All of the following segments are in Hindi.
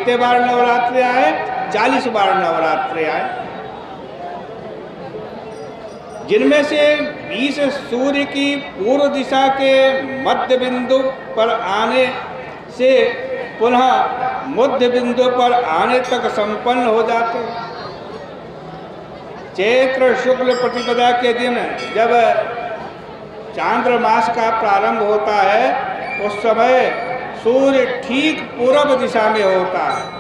कितने बार नवरात्रि आए? 40 बार नवरात्रि आए, जिनमें से 20 सूर्य की पूर्व दिशा के मध्य बिंदु पर आने से पुनः मध्य बिंदु पर आने तक संपन्न हो जाते हैं। चैत्र शुक्ल प्रतिपदा के दिन जब चांद्रमास का प्रारंभ होता है, उस समय सूर्य ठीक पूर्व दिशा में होता है।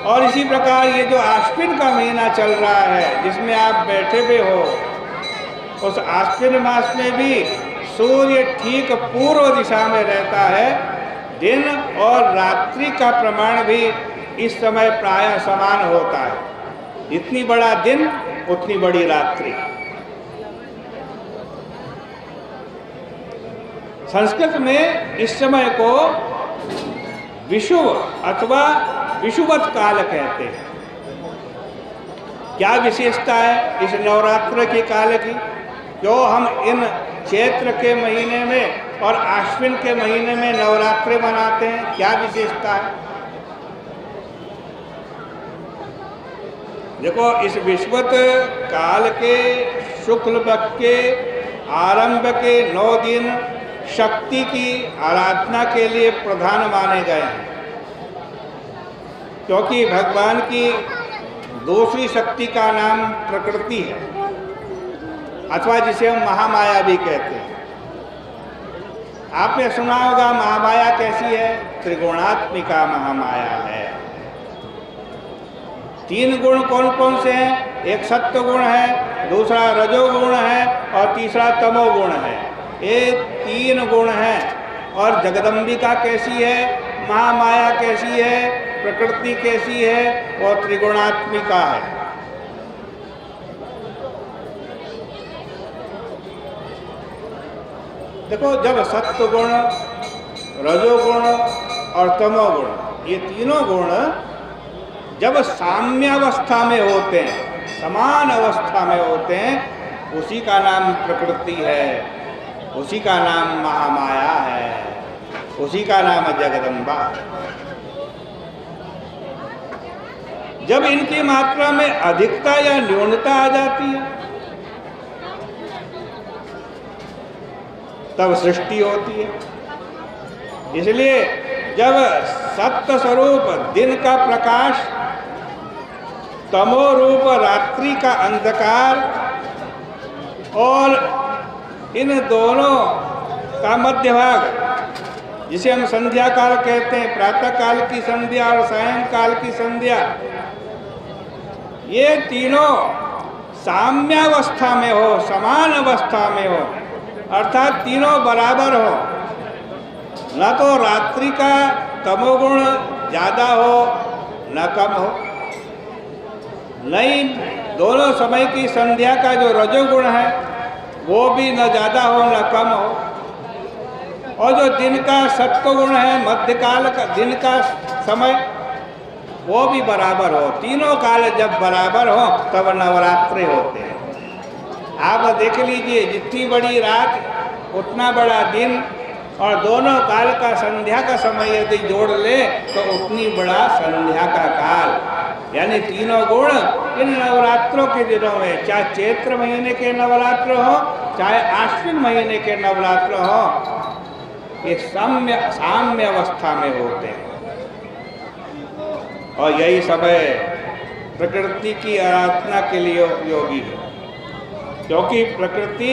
और इसी प्रकार ये जो आश्विन का महीना चल रहा है, जिसमें आप बैठे हुए हो, उस आश्विन मास में भी सूर्य ठीक पूर्व दिशा में रहता है। दिन और रात्रि का प्रमाण भी इस समय प्रायः समान होता है। जितनी बड़ा दिन उतनी बड़ी रात्रि। संस्कृत में इस समय को विषुव अथवा विषुवत काल कहते हैं। क्या विशेषता है इस नवरात्र के काल की? जो हम इन चैत्र के महीने में और आश्विन के महीने में नवरात्रि मनाते हैं, क्या विशेषता है? देखो, इस विषुवत काल के शुक्ल पक्ष के आरंभ के 9 दिन शक्ति की आराधना के लिए प्रधान माने गए हैं, क्योंकि भगवान की दूसरी शक्ति का नाम प्रकृति है, अथवा जिसे हम महामाया भी कहते हैं। आपने सुना होगा महामाया कैसी है? त्रिगुणात्मिका महामाया है। 3 गुण कौन कौन से हैं? एक सत्व गुण है, दूसरा रजोगुण है और तीसरा तमोगुण है। ये 3 गुण हैं। और जगदम्बिका कैसी है? महामाया कैसी है? प्रकृति कैसी है? और त्रिगुणात्मिका है। देखो, जब सत्वगुण, रजोगुण और तमोगुण, ये तीनों गुण जब साम्यावस्था में होते हैं, समान अवस्था में होते हैं, उसी का नाम प्रकृति है, उसी का नाम महामाया है, उसी का नाम जगदम्बा। जब इनकी मात्रा में अधिकता या न्यूनता आ जाती है, तब सृष्टि होती है। इसलिए जब सत्य स्वरूप दिन का प्रकाश, तमो रूप रात्रि का अंधकार और इन दोनों का मध्य भाग, जिसे हम संध्या काल कहते हैं, प्रातः काल की संध्या और सायंकाल की संध्या, ये तीनों साम्यावस्था में हो, समान अवस्था में हो, अर्थात तीनों बराबर हो। न तो रात्रि का तमोगुण ज़्यादा हो न कम हो, नहीं दोनों समय की संध्या का जो रजोगुण है वो भी न ज़्यादा हो न कम हो, और जो दिन का सत्वगुण है, मध्यकाल का दिन का समय, वो भी बराबर हो। तीनों काल जब बराबर हो तब नवरात्रि होते हैं। आप देख लीजिए, जितनी बड़ी रात उतना बड़ा दिन, और दोनों काल का संध्या का समय यदि जोड़ ले तो उतनी बड़ा संध्या का काल। यानी तीनों गुण इन नवरात्रों के दिनों में, चाहे चैत्र महीने के नवरात्र हो, चाहे आश्विन महीने के नवरात्र हो, ये साम्य अवस्था में होते हैं। और यही समय प्रकृति की आराधना के लिए उपयोगी है, क्योंकि प्रकृति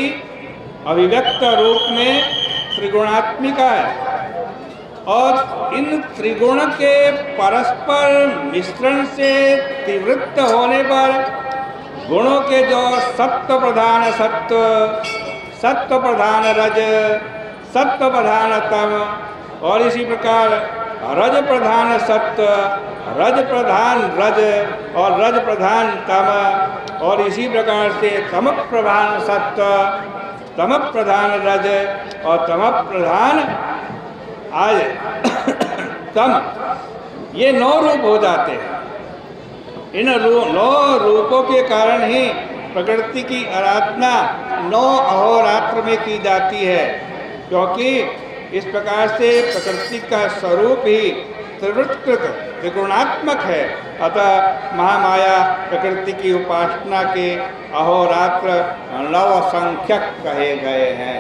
अभिव्यक्त रूप में त्रिगुणात्मिका है, और इन त्रिगुण के परस्पर मिश्रण से तीव्रत होने पर गुणों के जो सत्व प्रधान सत्व, सत्व प्रधान रज, सत्व प्रधान तम, और इसी प्रकार रज प्रधान सत्व, रज प्रधान रज और रज प्रधान तम, और इसी प्रकार से तम प्रधान सत्व, तम प्रधान रज और तम प्रधान आज तम, ये 9 रूप हो जाते हैं। इन 9 रूपों के कारण ही प्रकृति की आराधना 9 अहोरात्र में की जाती है, क्योंकि इस प्रकार से प्रकृति का स्वरूप ही त्रिवृत्कृत त्रिगुणात्मक है। अतः महामाया प्रकृति की उपासना के अहोरात्र 9 संख्यक कहे गए हैं।